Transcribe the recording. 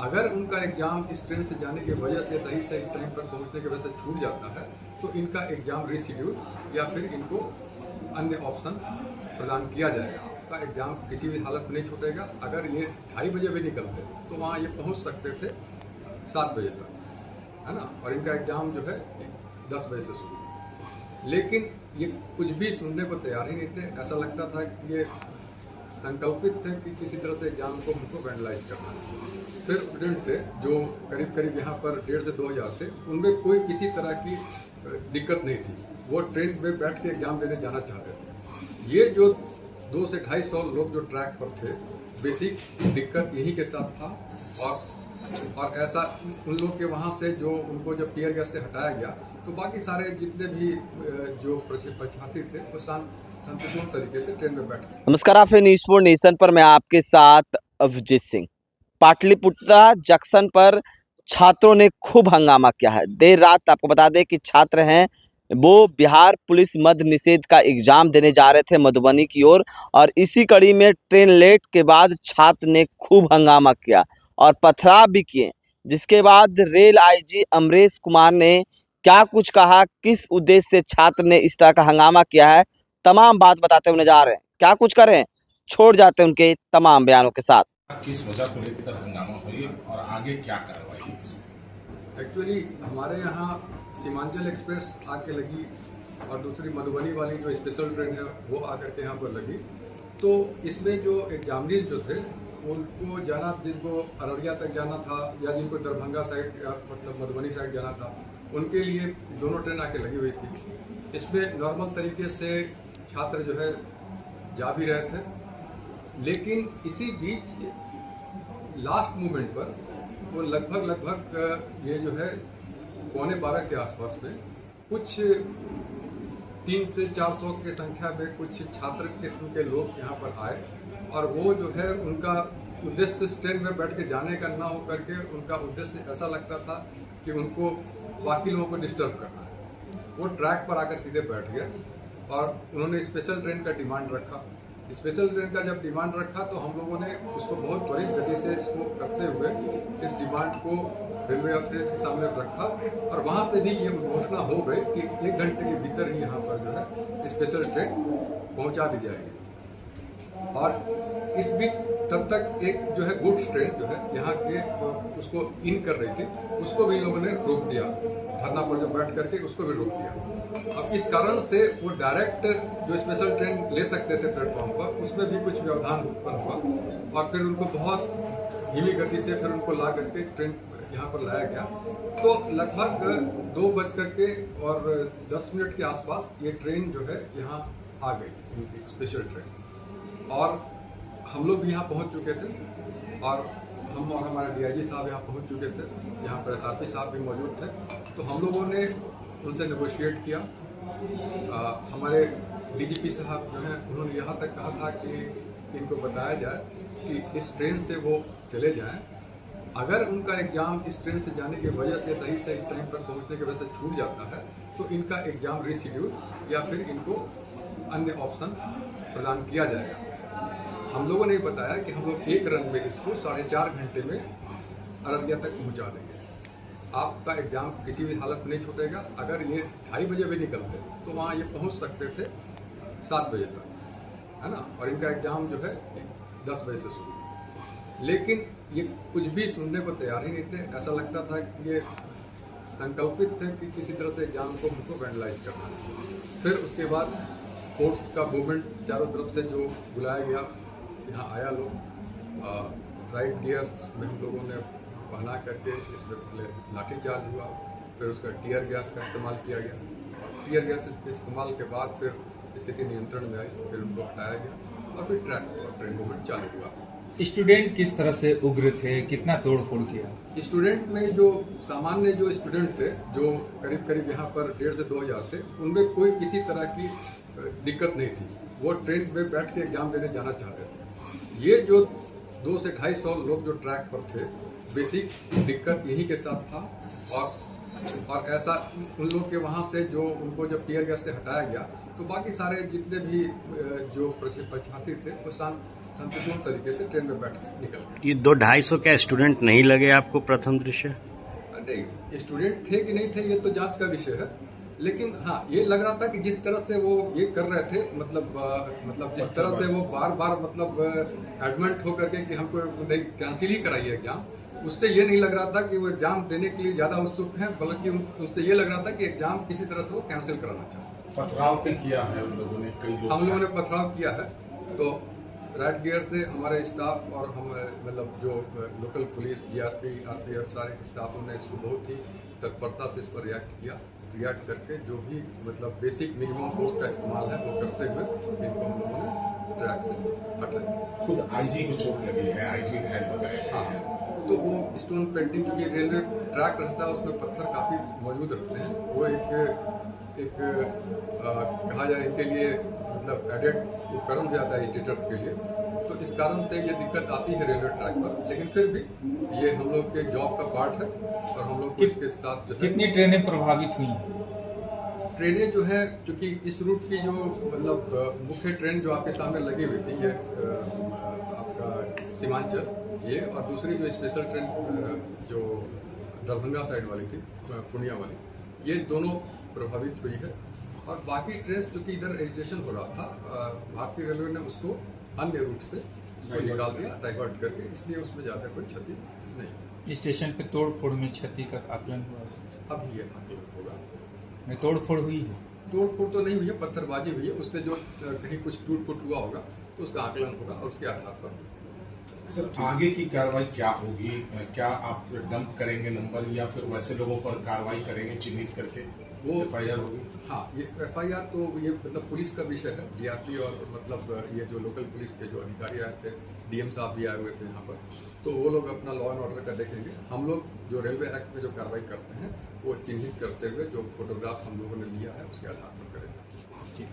अगर उनका एग्ज़ाम इस ट्रेन से जाने की वजह से सही सही टाइम पर पहुंचने की वजह से छूट जाता है तो इनका एग्ज़ाम रीशेड्यूल या फिर इनको अन्य ऑप्शन प्रदान किया जाएगा। आपका एग्ज़ाम किसी भी हालत में नहीं छूटेगा। अगर ये 2:30 बजे भी निकलते तो वहाँ ये पहुँच सकते थे 7 बजे तक, है ना, और इनका एग्ज़ाम जो है 10 बजे से शुरू। लेकिन ये कुछ भी सुनने को तैयार ही नहीं थे। ऐसा लगता था कि ये संकल्पित थे कि किसी तरह से एग्ज़ाम को हमको वैंडलाइज करना है। फिर स्टूडेंट थे जो करीब करीब यहाँ पर 1,500 से 2,000 थे, उनमें कोई किसी तरह की दिक्कत नहीं थी। वो ट्रेन में बैठ के एग्ज़ाम देने जाना चाहते थे। ये जो 200 से 250 लोग जो ट्रैक पर थे, बेसिक दिक्कत यही के साथ था। और ऐसा उन लोग के वहाँ से जो उनको जब टीयर गैस से हटाया गया तो बाकी सारे जितने भी जो परीक्षार्थी थे वो शांतिपूर्ण तरीके से ट्रेन में बैठ गए। नमस्कार, आप हैं न्यूज़ फॉर नेशन पर। मैं आपके साथ अभिजीत सिंह। पाटलिपुत्रा जंक्शन पर छात्रों ने खूब हंगामा किया है। देर रात आपको बता दें कि छात्र हैं वो बिहार पुलिस मद्य निषेध का एग्जाम देने जा रहे थे मधुबनी की ओर, और इसी कड़ी में ट्रेन लेट के बाद छात्र ने खूब हंगामा किया और पथराव भी किए। जिसके बाद रेल आईजी अमरेश कुमार ने क्या कुछ कहा, किस उद्देश्य से छात्र ने इस तरह का हंगामा किया है, तमाम बात बताते हुए नजर आ रहे हैं। क्या कुछ करें, छोड़ जाते हैं उनके तमाम बयानों के साथ। किस वजह को लेकर हंगामा हुई और आगे क्या कार्रवाई है? एक्चुअली हमारे यहाँ सीमांचल एक्सप्रेस आके लगी और दूसरी मधुबनी वाली जो स्पेशल ट्रेन है वो आकर के यहाँ पर लगी। तो इसमें जो एग्जामिनीज जो थे उनको जाना, जिनको अररिया तक जाना था या जिनको दरभंगा साइड या मतलब मधुबनी साइड जाना था, उनके लिए दोनों ट्रेन आके लगी हुई थी। इसमें नॉर्मल तरीके से छात्र जो है जा भी रहे थे, लेकिन इसी बीच लास्ट मोमेंट पर वो लगभग ये जो है 11:15 के आसपास में कुछ 300 से 400 की संख्या में कुछ छात्र किस्म के लोग यहाँ पर आए और वो जो है उनका उद्देश्य ट्रेन में बैठ के जाने का ना हो करके उनका उद्देश्य ऐसा लगता था कि उनको बाकी लोगों को डिस्टर्ब करना है। वो ट्रैक पर आकर सीधे बैठ गए और उन्होंने स्पेशल ट्रेन का डिमांड रखा। स्पेशल ट्रेन का जब डिमांड रखा तो हम लोगों ने उसको बहुत त्वरित गति से इसको करते हुए इस डिमांड को रेलवे अथॉरिटी के सामने रखा और वहाँ से भी ये घोषणा हो गई कि 1 घंटे के भीतर ही यहाँ पर जो है स्पेशल ट्रेन पहुँचा दी जाएगी। और इस बीच तब तक एक जो है गुड्स ट्रेन जो है यहाँ के उसको इन कर रही थी, उसको भी लोगों ने रोक दिया। धरना पर जो बैठ करके उसको भी रोक दिया। अब इस कारण से वो डायरेक्ट जो स्पेशल ट्रेन ले सकते थे प्लेटफॉर्म पर, उसमें भी कुछ व्यवधान उत्पन्न हुआ और फिर उनको बहुत धीमी गति से फिर उनको ला करके ट्रेन यहाँ पर लाया गया। तो लगभग 2:10 के आसपास ये ट्रेन जो है यहाँ आ गई, स्पेशल ट्रेन, और हम लोग भी यहाँ पहुँच चुके थे और हम और हमारे डीआईजी साहब यहाँ पहुँच चुके थे। यहाँ पर एसआरपी साहब भी मौजूद थे। तो हम लोगों ने उनसे नेगोशिएट किया। हमारे डीजीपी साहब जो हैं उन्होंने यहाँ तक कहा था कि इनको बताया जाए कि इस ट्रेन से वो चले जाएं। अगर उनका एग्ज़ाम इस ट्रेन से जाने की वजह से सही सही टाइम पर पहुँचने की वजह से छूट जाता है तो इनका एग्ज़ाम रीशेड्यूल या फिर इनको अन्य ऑप्शन प्रदान किया जाएगा। हम लोगों ने बताया कि हम लोग एक रन में इसको 4.5 घंटे में अररिया तक पहुंचा देंगे। आपका एग्ज़ाम किसी भी हालत में नहीं छूटेगा। अगर ये 2:30 बजे भी निकलते तो वहाँ ये पहुंच सकते थे 7 बजे तक, है ना, और इनका एग्ज़ाम जो है 10 बजे से शुरू। लेकिन ये कुछ भी सुनने को तैयार ही नहीं थे। ऐसा लगता था कि ये संकल्पित थे कि किसी तरह से एग्ज़ाम को हमको वैंडलाइज करना है। फिर उसके बाद फोर्स का मूवमेंट चारों तरफ से जो बुलाया गया, यहाँ आया लोग, राइट गियर्स में हम लोगों ने पहना करके इसमें पहले लाठीचार्ज हुआ, फिर उसका टीयर गैस का इस्तेमाल किया गया। टीयर गैस के इस्तेमाल के बाद फिर स्थिति नियंत्रण में आई, फिर उनको हटाया गया और फिर ट्रेन मूवमेंट चालू हुआ। स्टूडेंट किस तरह से उग्र थे, कितना तोड़फोड़ किया? स्टूडेंट में जो सामान्य जो स्टूडेंट थे जो करीब करीब यहाँ पर 1,500 से 2,000 थे, उनमें कोई किसी तरह की दिक्कत नहीं थी। वो ट्रेन में बैठ के एग्जाम देने जाना चाहते थे। ये जो 200 से 250 लोग जो ट्रैक पर थे, बेसिक दिक्कत यही के साथ था। और ऐसा उन लोग के वहाँ से जो उनको जब टीयर गैस से हटाया गया तो बाकी सारे जितने भी जो परीक्षार्थी थे वो शांतिपूर्ण तरीके से ट्रेन में बैठ के निकल गए। ये 200-250 क्या स्टूडेंट नहीं लगे आपको प्रथम दृश्य? नहीं, स्टूडेंट थे कि नहीं थे ये तो जांच का विषय है, लेकिन हाँ ये लग रहा था कि जिस तरह से वो ये कर रहे थे, मतलब जिस तरह से वो बार बार मतलब एडमेंट होकर के कि हमको नहीं कैंसिल ही कराइए एग्जाम, उससे ये नहीं लग रहा था कि वो एग्जाम देने के लिए ज्यादा उत्सुक हैं, बल्कि उनसे ये लग रहा था कि एग्जाम किसी तरह से वो कैंसिल कराना चाहते हैं। पथराव भी किया है उन लोगों ने, कई लोग हम लोगों ने पथराव किया है, तो राइट गियर से हमारे स्टाफ और हम मतलब जो लोकल पुलिस, जीआरपी, आरपीएफ सारे स्टाफों ने इसको बहुत ही तत्परता से इस पर रिएक्ट करके जो भी मतलब बेसिक मिनिमम फोर्स का इस्तेमाल है वो करते हुए इनको हम लोगों ने ट्रैक से हटाया। खुद आईजी को चोट लगी है, आईजी घायल बताया है। तो वो स्टोन पेंटिंग, क्योंकि रेलवे ट्रैक रहता है उसमें पत्थर काफ़ी मौजूद रहते हैं, वो एक कहा जाए इनके लिए मतलब एडेड उपकरण हो जाता है एडिटर्स के लिए, तो इस कारण से ये दिक्कत आती है रेलवे ट्रैक पर, लेकिन फिर भी ये हम लोग के जॉब का पार्ट है और हम लोग इसके साथ जो है कितनी ट्रेनें प्रभावित हुई? ट्रेनें जो है, क्योंकि इस रूट की जो मतलब मुख्य ट्रेन जो आपके सामने लगी हुई थी ये आपका सीमांचल ये, और दूसरी जो स्पेशल ट्रेन जो दरभंगा साइड वाली थी, पूर्णिया वाली, ये दोनों प्रभावित हुई है। और बाकी ट्रेन जो कि इधर रजिस्ट्रेशन हो रहा था, भारतीय रेलवे ने उसको अन्य रूट से उसको निकाल दिया डाइवर्ट करके, इसलिए उसमें ज़्यादा कोई क्षति नहीं। स्टेशन पे तोड़फोड़ में क्षति का आकलन हुआ? अब ये आकलन होगा। नहीं, तोड़फोड़ हुई है? तोड़फोड़ तो नहीं हुई है, पत्थरबाजी हुई है, उससे जो कहीं कुछ टूट फूट हुआ होगा तो उसका आकलन होगा और उसके आधार पर। सर आगे की कार्रवाई क्या होगी? क्या आप डंप करेंगे नंबर या फिर वैसे लोगों पर कार्रवाई करेंगे चिन्हित करके, वो एफआईआर होगी? हाँ, ये एफआईआर तो ये मतलब पुलिस का विषय है, जीआरपी और मतलब ये जो लोकल पुलिस के जो अधिकारी आए थे, डीएम साहब भी आए हुए थे यहाँ पर, तो वो लोग अपना लॉ एंड ऑर्डर का देखेंगे। हम लोग जो रेलवे एक्ट में जो कार्रवाई करते हैं वो चिन्हित करते हुए जो फोटोग्राफ्स हम लोगों ने लिया है उसके आधार पर करेंगे।